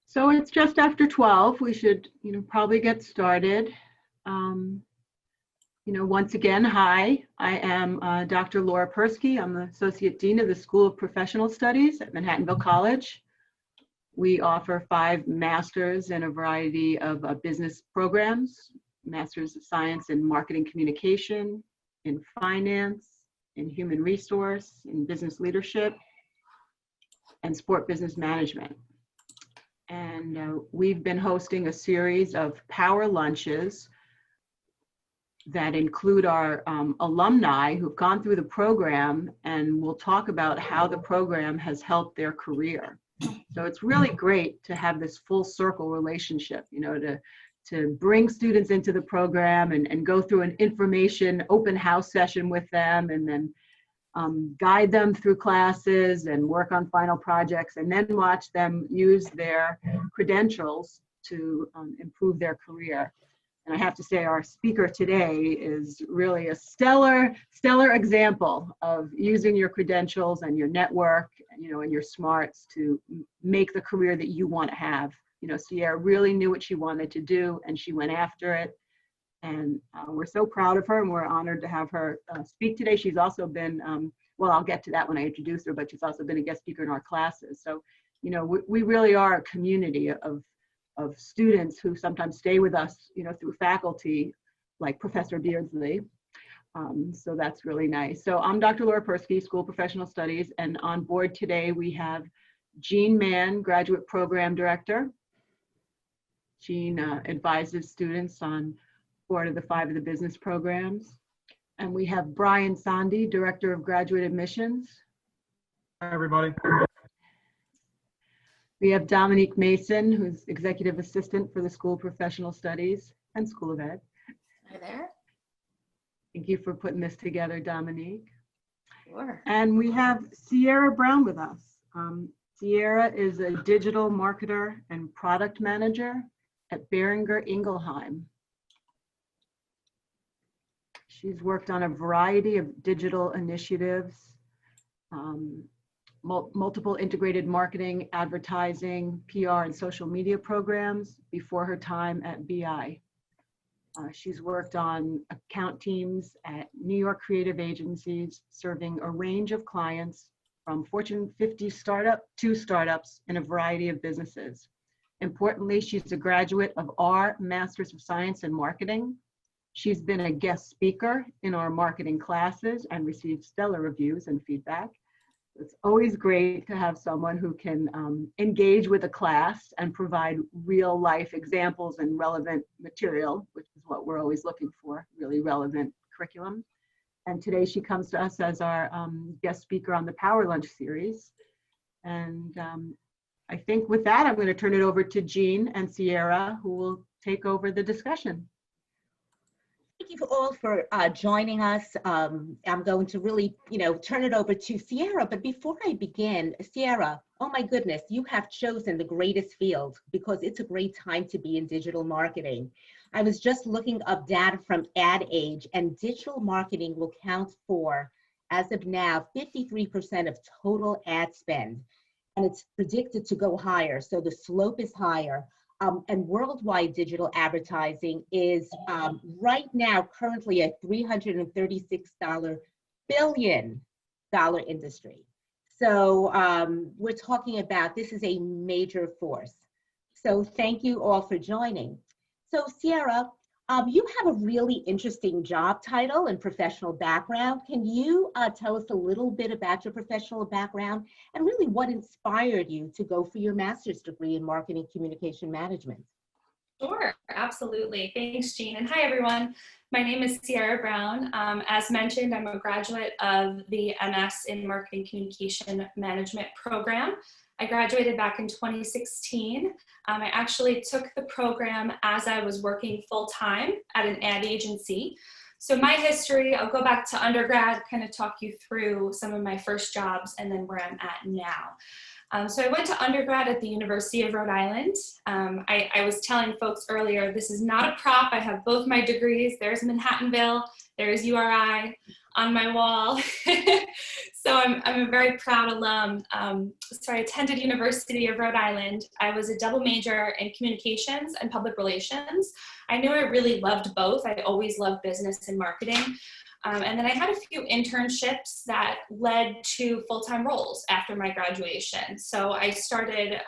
So it's just after 12. We should, probably get started. Once again, hi. I am Dr. Laura Persky. I'm the Associate Dean of the School of Professional Studies at Manhattanville College. We offer 5 masters in a variety of business programs, Masters of Science in Marketing Communication, in Finance, in Human Resource, in Business Leadership, and Sport Business Management. And we've been hosting a series of power lunches that include our alumni who've gone through the program, and we'll talk about how the program has helped their career. So it's really great to have this full circle relationship, to bring students into the program and go through an information open house session with them, and then guide them through classes and work on final projects, and then watch them use their credentials to improve their career. And I have to say, our speaker today is really a stellar example of using your credentials and your network, and your smarts to make the career that you want to have. Sierra really knew what she wanted to do, and she went after it. And we're so proud of her, and we're honored to have her speak today. She's also been, well, I'll get to that when I introduce her, but she's also been a guest speaker in our classes. So, we really are a community of students who sometimes stay with us, through faculty, like Professor Beardsley. So that's really nice. So I'm Dr. Laura Persky, School of Professional Studies, and on board today we have Jean Mann, Graduate Program Director. Jean advises students on 4 of the 5 of the business programs. And we have Brian Sandy, Director of Graduate Admissions. Hi, everybody. We have Dominique Mason, who's Executive Assistant for the School of Professional Studies and School of Ed. Hi there. Thank you for putting this together, Dominique. Sure. And we have Sierra Brown with us. Sierra is a digital marketer and product manager at Boehringer Ingelheim. She's worked on a variety of digital initiatives, multiple integrated marketing, advertising, PR, and social media programs before her time at BI. She's worked on account teams at New York creative agencies, serving a range of clients from Fortune 50 to startups in a variety of businesses. Importantly, she's a graduate of our Masters of Science in Marketing. She's been a guest speaker in our marketing classes and received stellar reviews and feedback. It's always great to have someone who can engage with a class and provide real life examples and relevant material, which is what we're always looking for, really relevant curriculum. And today she comes to us as our guest speaker on the Power Lunch series. And I think with that, I'm going to turn it over to Jean and Sierra, who will take over the discussion. Thank you all for joining us. I'm going to really, turn it over to Sierra. But before I begin, Sierra, oh my goodness, you have chosen the greatest field because it's a great time to be in digital marketing. I was just looking up data from Ad Age, and digital marketing will count for, as of now, 53% of total ad spend. And it's predicted to go higher, so the slope is higher. And worldwide digital advertising is right now currently a $336 billion industry. So we're talking about, this is a major force. So thank you all for joining. So Sierra, you have a really interesting job title and professional background. Can you tell us a little bit about your professional background and really what inspired you to go for your master's degree in marketing communication management? Sure, absolutely. Thanks, Jean. And hi, everyone. My name is Sierra Brown. As mentioned, I'm a graduate of the MS in Marketing Communication Management program. I graduated back in 2016. I actually took the program as I was working full-time at an ad agency. So my history, I'll go back to undergrad, kind of talk you through some of my first jobs and then where I'm at now. So I went to undergrad at the University of Rhode Island. I was telling folks earlier, this is not a prop. I have both my degrees. There's Manhattanville, there's URI. on my wall. So I'm a very proud alum. So I attended University of Rhode Island. I was a double major in communications and public relations. I knew I really loved both. I always loved business and marketing. And then I had a few internships that led to full-time roles after my graduation. So I started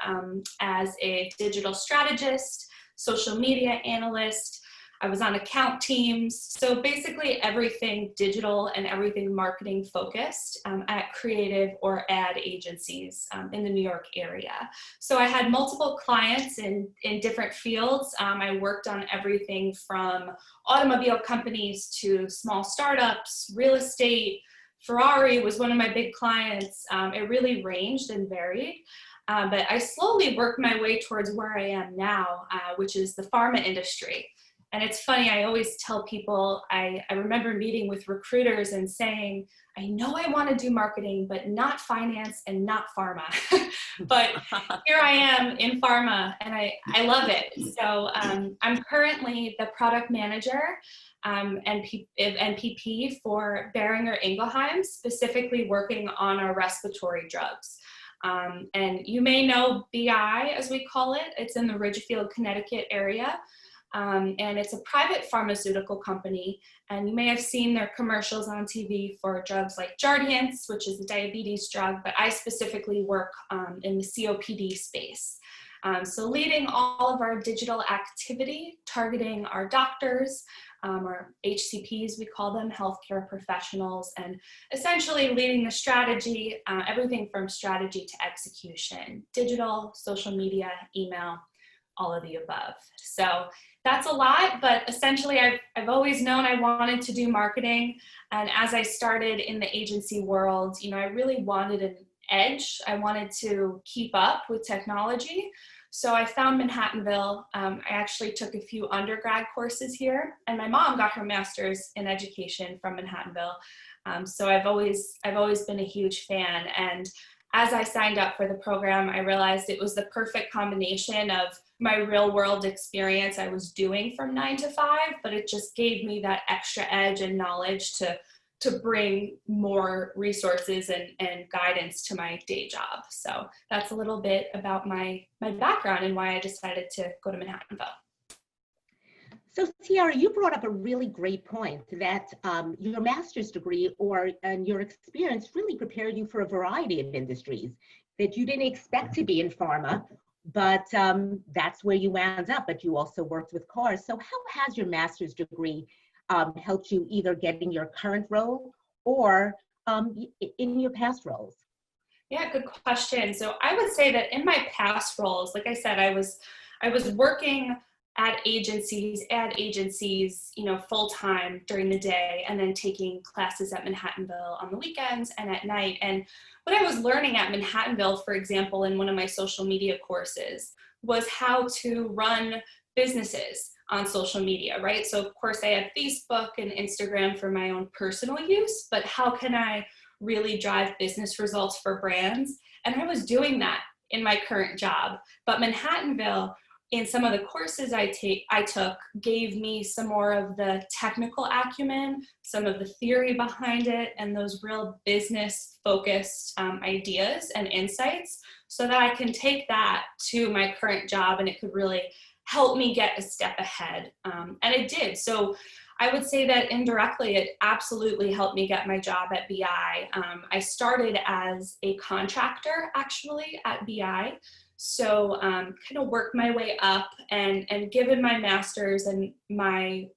as a digital strategist, social media analyst. I was on account teams. So basically everything digital and everything marketing focused at creative or ad agencies in the New York area. So I had multiple clients in different fields. I worked on everything from automobile companies to small startups, real estate. Ferrari was one of my big clients. It really ranged and varied. But I slowly worked my way towards where I am now, which is the pharma industry. And it's funny, I always tell people, I remember meeting with recruiters and saying, I know I want to do marketing, but not finance and not pharma. But here I am in pharma, and I love it. So I'm currently the product manager and NPP for Boehringer Ingelheim, specifically working on our respiratory drugs. And you may know BI, as we call it. It's in the Ridgefield, Connecticut area. And it's a private pharmaceutical company, and you may have seen their commercials on TV for drugs like Jardiance, which is a diabetes drug, but I specifically work in the COPD space. So leading all of our digital activity, targeting our doctors, or HCPs, we call them, healthcare professionals, and essentially leading the strategy, everything from strategy to execution, digital, social media, email, all of the above. So that's a lot, but essentially I've always known I wanted to do marketing. And as I started in the agency world, I really wanted an edge. I wanted to keep up with technology. So I found Manhattanville. I actually took a few undergrad courses here, and my mom got her master's in education from Manhattanville. So I've always been a huge fan. And as I signed up for the program, I realized it was the perfect combination of my real world experience I was doing from 9 to 5, but it just gave me that extra edge and knowledge to bring more resources and guidance to my day job. So that's a little bit about my background and why I decided to go to Manhattanville. So Ciara, you brought up a really great point that your master's degree and your experience really prepared you for a variety of industries that you didn't expect to be in pharma, but that's where you wound up, but you also worked with cars. So how has your master's degree helped you either get in your current role or in your past roles? Yeah, good question. So I would say that in my past roles, like I said, I was working at ad agencies, full-time during the day, and then taking classes at Manhattanville on the weekends and at night. And what I was learning at Manhattanville, for example, in one of my social media courses, was how to run businesses on social media, right? So of course I had Facebook and Instagram for my own personal use, but how can I really drive business results for brands? And I was doing that in my current job, but Manhattanville, in some of the courses I took, gave me some more of the technical acumen, some of the theory behind it, and those real business-focused ideas and insights, so that I can take that to my current job and it could really help me get a step ahead. And it did. So I would say that indirectly, it absolutely helped me get my job at BI. I started as a contractor, actually, at BI. So kind of worked my way up, and given my master's and my,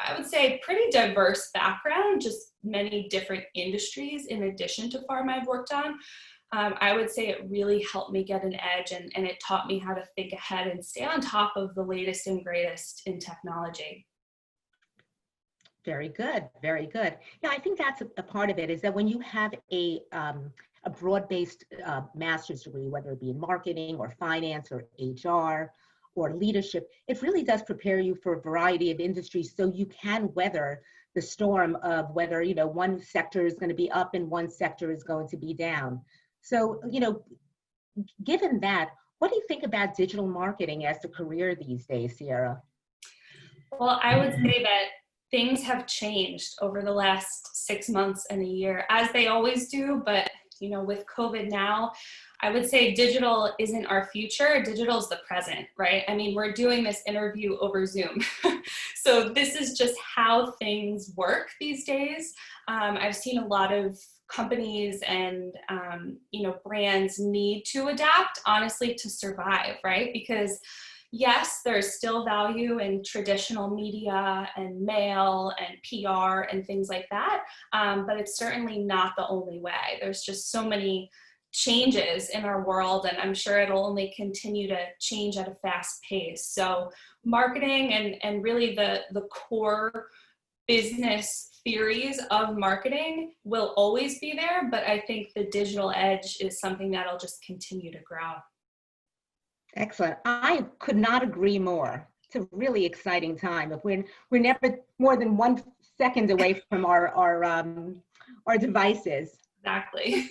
I would say, pretty diverse background, just many different industries in addition to pharma I've worked on, I would say it really helped me get an edge, and it taught me how to think ahead and stay on top of the latest and greatest in technology. Very good, very good. Yeah, I think that's a part of it, is that when you have a broad-based master's degree, whether it be in marketing or finance or HR or leadership, it really does prepare you for a variety of industries so you can weather the storm of whether, one sector is going to be up and one sector is going to be down. So, given that, what do you think about digital marketing as a career these days, Ciara? Well, I would say that things have changed over the last 6 months and a year, as they always do. But, you know, with COVID now, I would say digital isn't our future, digital is the present, right? I mean, we're doing this interview over Zoom. So this is just how things work these days. I've seen a lot of companies and, you know, brands need to adapt, honestly, to survive, right? Because yes, there's still value in traditional media and mail and PR and things like that, but it's certainly not the only way. There's just so many changes in our world, and I'm sure it'll only continue to change at a fast pace. So marketing and really the core business theories of marketing will always be there, but I think the digital edge is something that'll just continue to grow. Excellent. I could not agree more. It's a really exciting time. If we're never more than 1 second away from our devices. Exactly.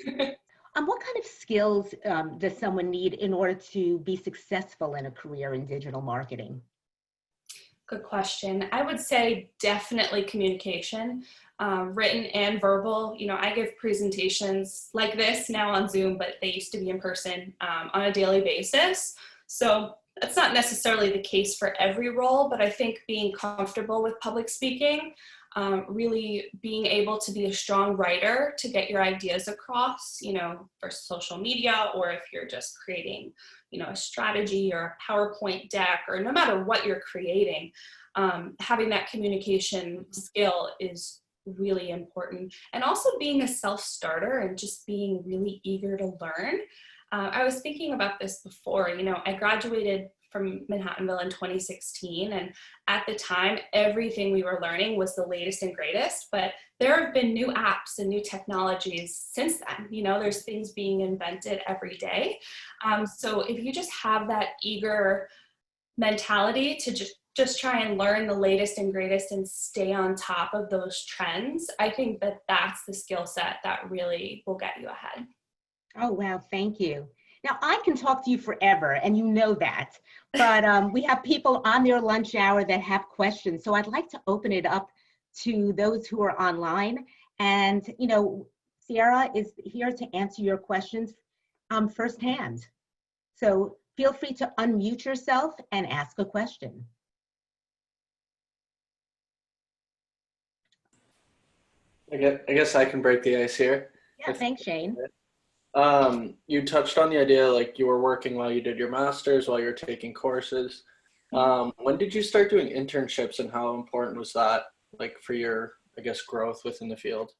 What kind of skills does someone need in order to be successful in a career in digital marketing? Good question. I would say definitely communication, written and verbal. You know, I give presentations like this now on Zoom, but they used to be in person on a daily basis. So that's not necessarily the case for every role, but I think being comfortable with public speaking, really being able to be a strong writer to get your ideas across, you know, for social media, or if you're just creating, you know, a strategy or a PowerPoint deck, or no matter what you're creating, having that communication skill is really important. And also being a self-starter and just being really eager to learn. I was thinking about this before, you know, I graduated from Manhattanville in 2016. And at the time, everything we were learning was the latest and greatest, but there have been new apps and new technologies since then. You know, there's things being invented every day. So if you just have that eager mentality to just try and learn the latest and greatest and stay on top of those trends, I think that that's the skill set that really will get you ahead. Oh, wow. Thank you. Now, I can talk to you forever, and you know that, but we have people on their lunch hour that have questions. So I'd like to open it up to those who are online. And, you know, Sierra is here to answer your questions firsthand. So feel free to unmute yourself and ask a question. I guess I can break the ice here. Yeah, thanks, Shane. You touched on the idea like you were working while you did your master's, while you're taking courses. When did you start doing internships, and how important was that, like, for your, I guess, growth within the field?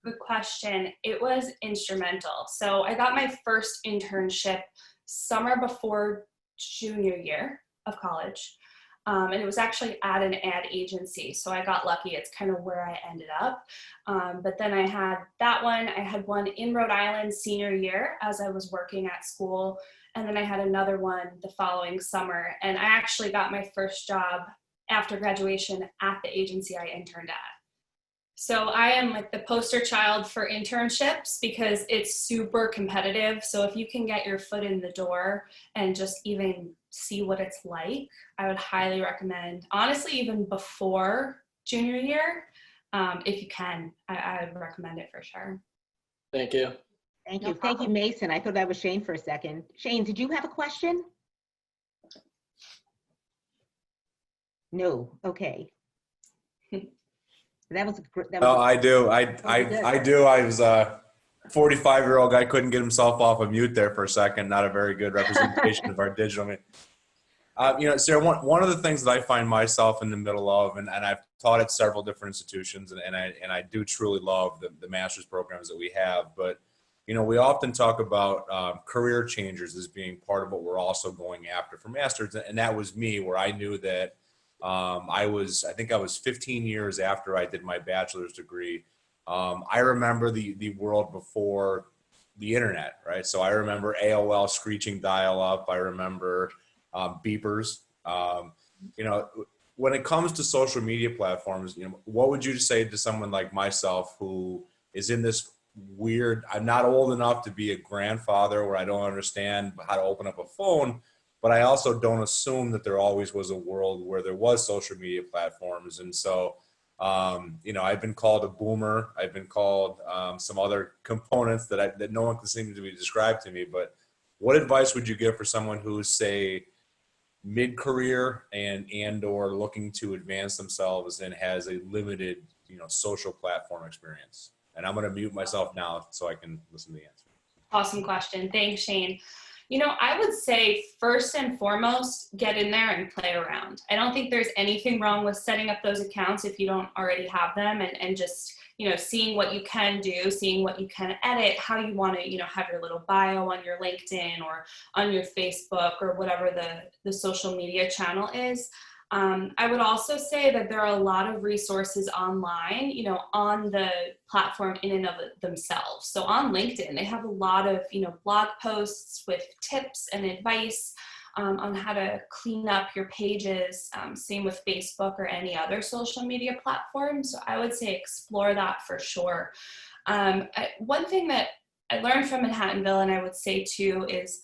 Good question. It was instrumental. So I got my first internship summer before junior year of college. And it was actually at an ad agency. So I got lucky. It's kind of where I ended up. But then I had that one. I had one in Rhode Island senior year as I was working at school. And then I had another one the following summer. And I actually got my first job after graduation at the agency I interned at. So I am like the poster child for internships because it's super competitive. So if you can get your foot in the door and just even see what it's like, I would highly recommend, honestly, even before junior year, if you can, I would recommend it for sure. Thank you. Thank No you. Thank you, problem. Mason. I thought that was Shane for a second. Shane, did you have a question? No. Okay. That was Oh, I do. good. I do. I was a 45-year-old guy, couldn't get himself off of mute there for a second. Not a very good representation of our digital. You know, Sarah, one of the things that I find myself in the middle of, and I've taught at several different institutions, and I do truly love the master's programs that we have. But, you know, we often talk about career changers as being part of what we're also going after for masters. And that was me, where I knew that I think I was 15 years after I did my bachelor's degree. I remember the world before the internet, right? So I remember AOL screeching dial up. I remember beepers. You know, when it comes to social media platforms, you know, what would you say to someone like myself who is in this weird, I'm not old enough to be a grandfather where I don't understand how to open up a phone, but I also don't assume that there always was a world where there was social media platforms. And so I've been called a boomer. I've been called some other components that no one can seem to be described to me. But what advice would you give for someone who's, say, mid-career and or looking to advance themselves and has a limited, social platform experience? And I'm going to mute myself now so I can listen to the answer. Awesome question. Thanks, Shane. I would say first and foremost, get in there and play around. I don't think there's anything wrong with setting up those accounts if you don't already have them, and just, seeing what you can do, seeing what you can edit, how you want to, have your little bio on your LinkedIn or on your Facebook or whatever the social media channel is. I would also say that there are a lot of resources online, on the platform in and of themselves. So on LinkedIn, they have a lot of, blog posts with tips and advice on how to clean up your pages. Same with Facebook or any other social media platform. So I would say explore that for sure. One thing that I learned from Manhattanville, and I would say too, is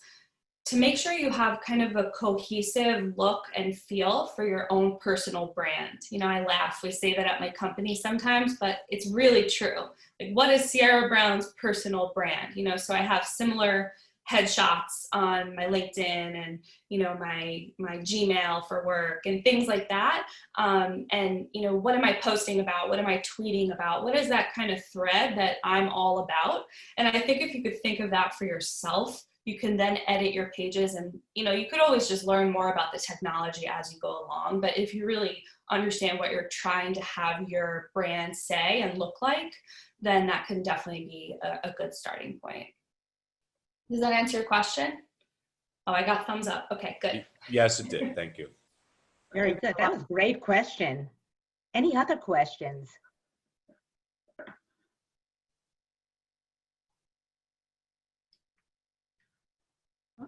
to make sure you have kind of a cohesive look and feel for your own personal brand. I laugh, we say that at my company sometimes, but it's really true. Like, what is Sierra Brown's personal brand? So I have similar headshots on my LinkedIn and, my Gmail for work and things like that. And, what am I posting about? What am I tweeting about? What is that kind of thread that I'm all about? And I think if you could think of that for yourself, you can then edit your pages, and you could always just learn more about the technology as you go along. But if you really understand what you're trying to have your brand say and look like, then that can definitely be a good starting point. Does that answer your question? Oh, I got thumbs up. Okay, good. Yes, it did. Thank you. Very good. That was a great question. Any other questions?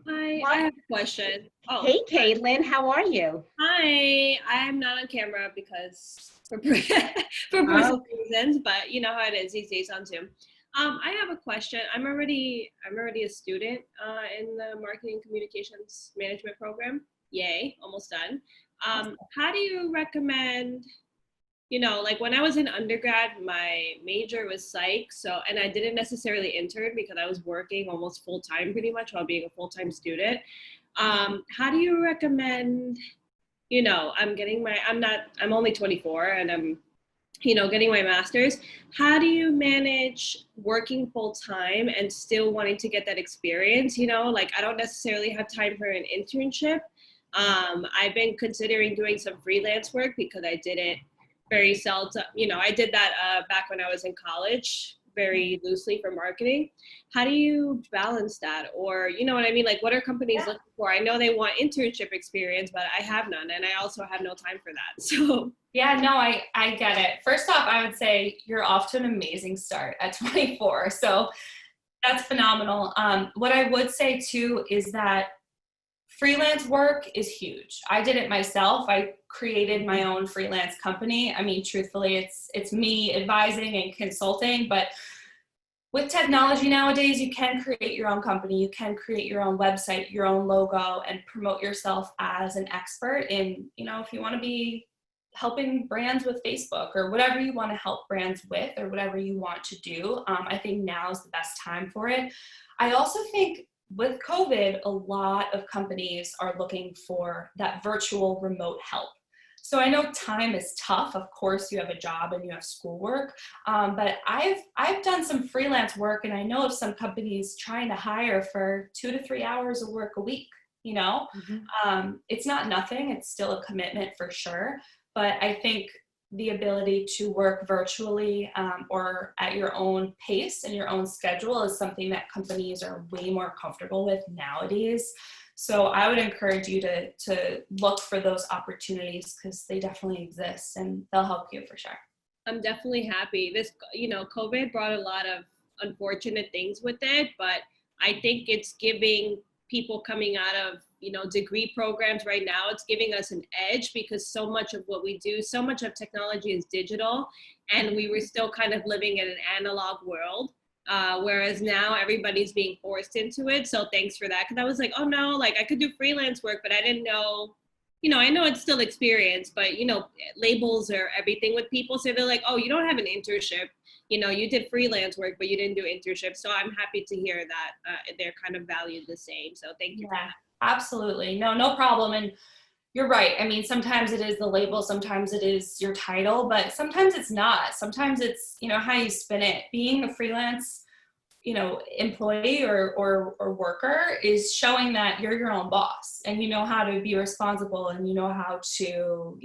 I have a question. Oh, Hey, Caitlin, how are you? hi. I'm not on camera because for personal reasons, but you know how it is these days on Zoom. I have a question. I'm already a student in the marketing communications management program. Yay, almost done. How do you recommend? Like when I was in undergrad, my major was psych. And I didn't necessarily intern because I was working almost full time pretty much while being a full-time student. How do you recommend, I'm only 24 and I'm, getting my master's. How do you manage working full time and still wanting to get that experience? Like I don't necessarily have time for an internship. I've been considering doing some freelance work because I did it very seldom. I did that back when I was in college, very loosely for marketing. How do you balance that? Or, you know what I mean? Like, what are companies looking for? I know they want internship experience, but I have none, and I also have no time for that. So. Yeah, no, I get it. First off, I would say you're off to an amazing start at 24. So that's phenomenal. What I would say too is that freelance work is huge. I did it myself. I created my own freelance company. I mean, truthfully, it's me advising and consulting, but with technology nowadays, you can create your own company. You can create your own website, your own logo, and promote yourself as an expert in, if you want to be helping brands with Facebook or whatever you want to help brands with or whatever you want to do. I think now is the best time for it. I also think with COVID, a lot of companies are looking for that virtual remote help. So I know time is tough. Of course, you have a job and you have schoolwork, but I've done some freelance work, and I know of some companies trying to hire for 2 to 3 hours of work a week. It's not nothing. It's still a commitment for sure. But I think the ability to work virtually or at your own pace and your own schedule is something that companies are way more comfortable with nowadays. So I would encourage you to look for those opportunities because they definitely exist and they'll help you for sure. I'm definitely happy. This, COVID brought a lot of unfortunate things with it, but I think it's giving people coming out of, degree programs right now, it's giving us an edge because so much of what we do, so much of technology is digital, and we were still kind of living in an analog world. Whereas now everybody's being forced into it. So thanks for that. Cause I was like, oh no, like I could do freelance work, but I didn't know I know it's still experience, but labels are everything with people. So they're like, oh, you don't have an internship. You did freelance work, but you didn't do internship. So I'm happy to hear that they're kind of valued the same. So thank you. Yeah, absolutely. No problem. And you're right. I mean, sometimes it is the label, sometimes it is your title, but sometimes it's not. Sometimes it's, how you spin it. Being a freelance, employee or worker is showing that you're your own boss and you know how to be responsible and you know how to,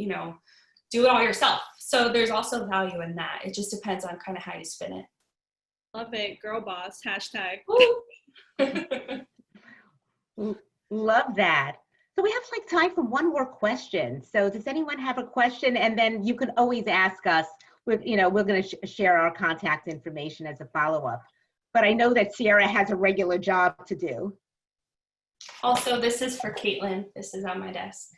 do it all yourself. So there's also value in that. It just depends on kind of how you spin it. Love it. Girl boss, hashtag. Love that. So we have like time for one more question. So does anyone have a question? And then you can always ask us. We're going to share our contact information as a follow-up. But I know that Sierra has a regular job to do. Also, this is for Caitlin. This is on my desk.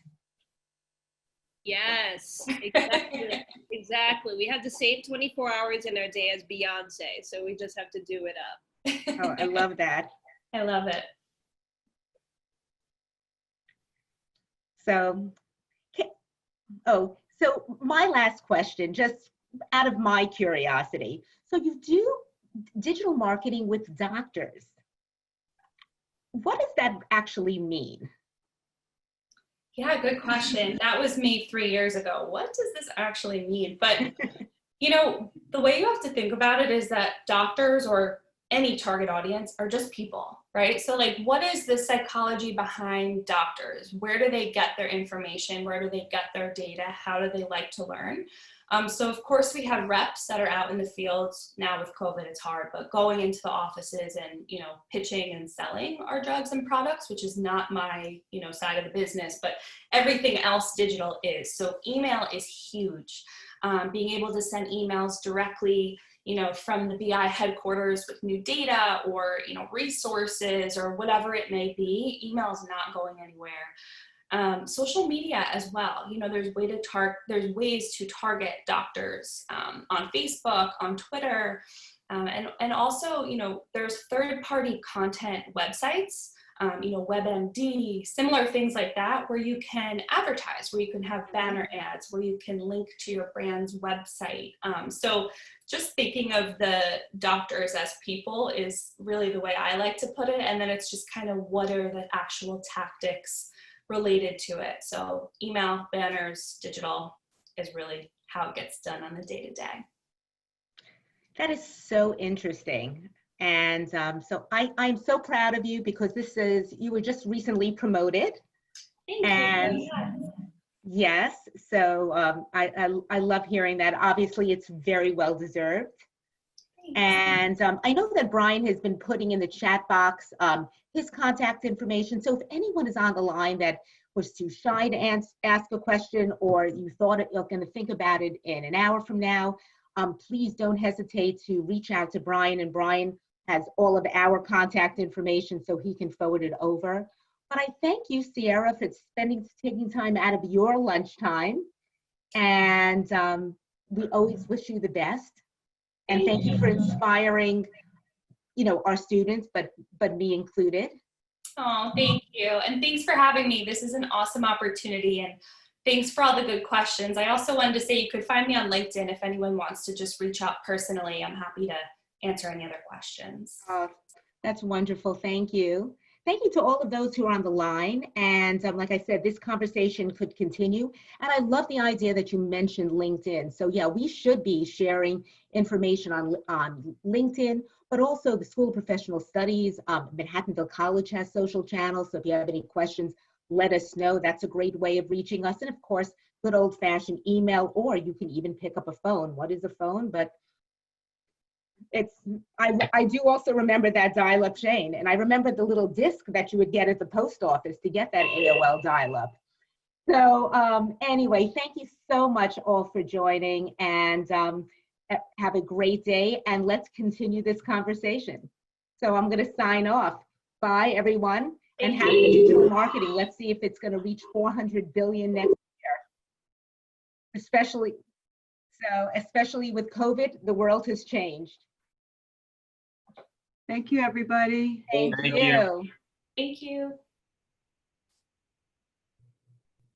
Yes, exactly. Exactly. We have the same 24 hours in our day as Beyonce, so we just have to do it up. Oh, I love that. I love it. So my last question, just out of my curiosity. So you do digital marketing with doctors. What does that actually mean? Yeah, good question. That was me 3 years ago. What does this actually mean? But, the way you have to think about it is that doctors or any target audience are just people, right? So like, what is the psychology behind doctors? Where do they get their information? Where do they get their data? How do they like to learn? So of course we have reps that are out in the fields. Now with COVID, it's hard, but going into the offices and, pitching and selling our drugs and products, which is not my, side of the business, but everything else digital is. So email is huge. Being able to send emails directly, from the BI headquarters with new data or, resources or whatever it may be, email is not going anywhere. Social media as well. There's ways to target doctors on Facebook, on Twitter, and also, there's third-party content websites, WebMD, similar things like that, where you can advertise, where you can have banner ads, where you can link to your brand's website. So just thinking of the doctors as people is really the way I like to put it. And then it's just kind of what are the actual tactics related to it. So email, banners, digital is really how it gets done on the day-to-day. That is so interesting. And so I'm so proud of you because you were just recently promoted. Thank you. Yes, so I love hearing that. Obviously, it's very well deserved. And I know that Brian has been putting in the chat box his contact information. So if anyone is on the line that was too shy to ask a question, or you thought you're going to think about it in an hour from now, please don't hesitate to reach out to Brian. And Brian has all of our contact information so he can forward it over. But I thank you, Sierra, for taking time out of your lunchtime. And we always wish you the best. And thank you for inspiring, our students, but me included. Oh, thank you. And thanks for having me. This is an awesome opportunity. And thanks for all the good questions. I also wanted to say you could find me on LinkedIn if anyone wants to just reach out personally. I'm happy to answer any other questions. That's wonderful. Thank you. Thank you to all of those who are on the line. And like I said, this conversation could continue. And I love the idea that you mentioned LinkedIn. So yeah, we should be sharing information on LinkedIn, but also the School of Professional Studies. Manhattanville College has social channels. So if you have any questions, let us know. That's a great way of reaching us. And of course, good old fashioned email, or you can even pick up a phone. What is a phone? But I do also remember that dial-up, Shane, and I remember the little disc that you would get at the post office to get that AOL dial-up. So anyway, thank you so much all for joining, and have a great day, and let's continue this conversation. So I'm going to sign off. Bye, everyone, and happy digital marketing. Let's see if it's going to reach 400 billion next year. Especially with COVID, the world has changed. Thank you, everybody. Thank Thank you. Thank you.